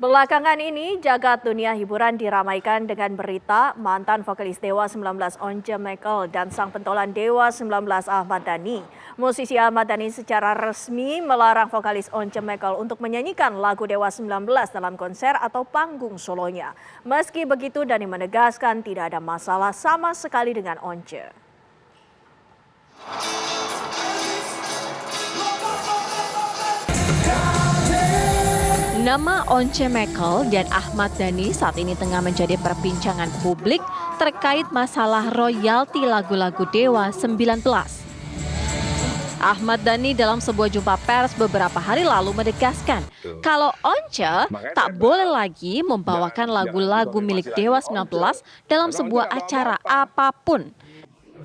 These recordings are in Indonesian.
Belakangan ini, jagat dunia hiburan diramaikan dengan berita mantan vokalis Dewa 19 Once Mekel dan sang pentolan Dewa 19 Ahmad Dhani. Musisi Ahmad Dhani secara resmi melarang vokalis Once Mekel untuk menyanyikan lagu Dewa 19 dalam konser atau panggung solonya. Meski begitu, Dhani menegaskan tidak ada masalah sama sekali dengan Once. Nama Once Mekel dan Ahmad Dhani saat ini tengah menjadi perbincangan publik terkait masalah royalti lagu-lagu Dewa 19. Ahmad Dhani dalam sebuah jumpa pers beberapa hari lalu menegaskan kalau Once tak boleh lagi membawakan lagu-lagu milik Dewa 19 dalam sebuah acara apapun.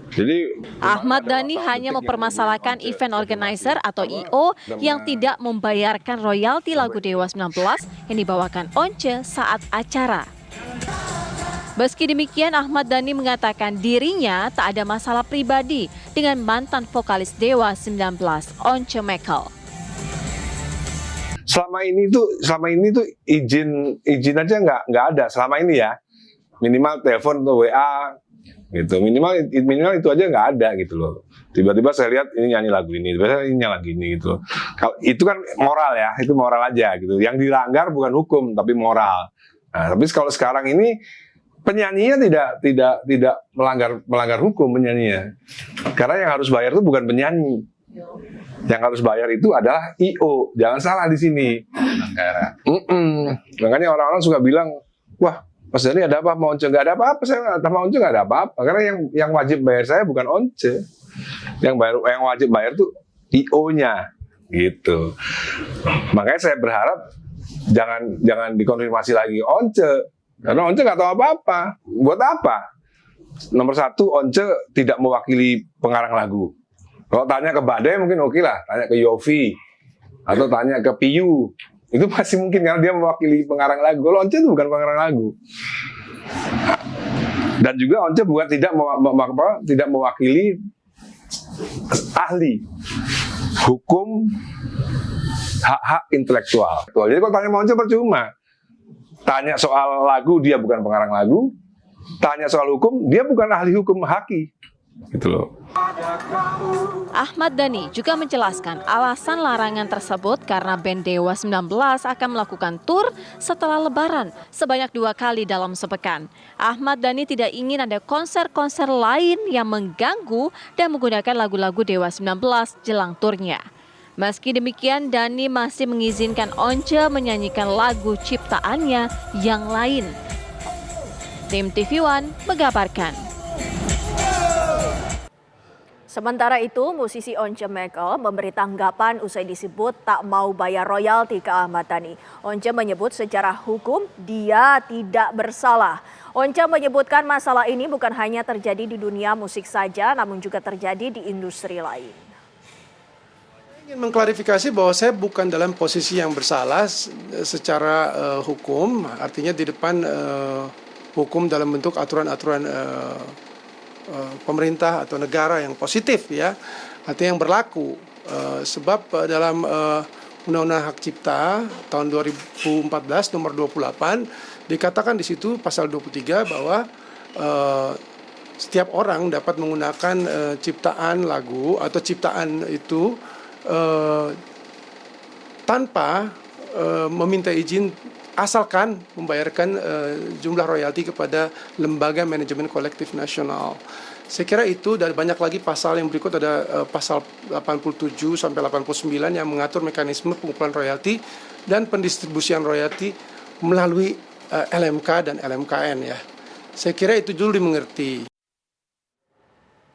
Jadi Ahmad Dhani hanya mempermasalahkan event organizer atau I.O. yang tidak membayarkan royalti lagu Dewa 19 yang dibawakan Once saat acara. Meski demikian, Ahmad Dhani mengatakan dirinya tak ada masalah pribadi dengan mantan vokalis Dewa 19 Once Mekel. Selama ini tuh izin aja nggak ada selama ini ya, minimal telepon atau WA gitu, minimal itu aja nggak ada gitu loh. Tiba-tiba saya lihat ini nyanyi lagu ini, tiba-tiba ini nyanyi lagu ini gitu. Kalau itu kan moral ya, itu moral aja gitu. Yang dilanggar bukan hukum tapi moral. Nah, tapi kalau sekarang ini penyanyinya tidak melanggar hukum penyanyinya, karena yang harus bayar itu bukan penyanyi. Yang harus bayar itu adalah I.O. Jangan salah di sini. Makanya orang-orang suka bilang, wah, Mas Dhani ada apa sama Once? Nggak ada apa-apa, saya sama Once nggak ada apa-apa. Karena yang wajib bayar saya bukan Once. Yang wajib bayar tuh I.O.nya gitu. Makanya saya berharap jangan dikonfirmasi lagi Once. Karena Once nggak tahu apa-apa. Buat apa? Nomor satu, Once tidak mewakili pengarang lagu. Kalau tanya ke Bade mungkin oke lah. Tanya ke Yofi. Atau tanya ke Piyu. Itu masih mungkin karena dia mewakili pengarang lagu. Kalau Once itu bukan pengarang lagu. Dan juga Once bukan tidak mewakili ahli hukum hak-hak intelektual. Jadi kalau tanya Once percuma. Tanya soal lagu dia bukan pengarang lagu. Tanya soal hukum dia bukan ahli hukum haki. Gitu loh. Ahmad Dhani juga menjelaskan alasan larangan tersebut karena band Dewa 19 akan melakukan tur setelah Lebaran sebanyak 2 kali dalam sepekan. Ahmad Dhani tidak ingin ada konser-konser lain yang mengganggu dan menggunakan lagu-lagu Dewa 19 jelang turnya. Meski demikian, Dhani masih mengizinkan Once menyanyikan lagu ciptaannya yang lain. Tim TV One mengabarkan. Sementara itu, musisi Once Mekel memberi tanggapan usai disebut tak mau bayar royalti ke Ahmad Dhani. Once menyebut secara hukum dia tidak bersalah. Once menyebutkan masalah ini bukan hanya terjadi di dunia musik saja, namun juga terjadi di industri lain. Saya ingin mengklarifikasi bahwa saya bukan dalam posisi yang bersalah secara hukum, artinya di depan hukum dalam bentuk aturan-aturan pemerintah atau negara yang positif ya, artinya yang berlaku. Sebab dalam Undang-Undang Hak Cipta tahun 2014 nomor 28 dikatakan di situ pasal 23 bahwa setiap orang dapat menggunakan ciptaan lagu atau ciptaan itu tanpa meminta izin, asalkan membayarkan jumlah royalti kepada Lembaga Manajemen Kolektif Nasional. Saya kira itu, dan banyak lagi pasal yang berikut, ada pasal 87 sampai 89 yang mengatur mekanisme pengumpulan royalti dan pendistribusian royalti melalui LMK dan LMKN ya. Saya kira itu dulu dimengerti.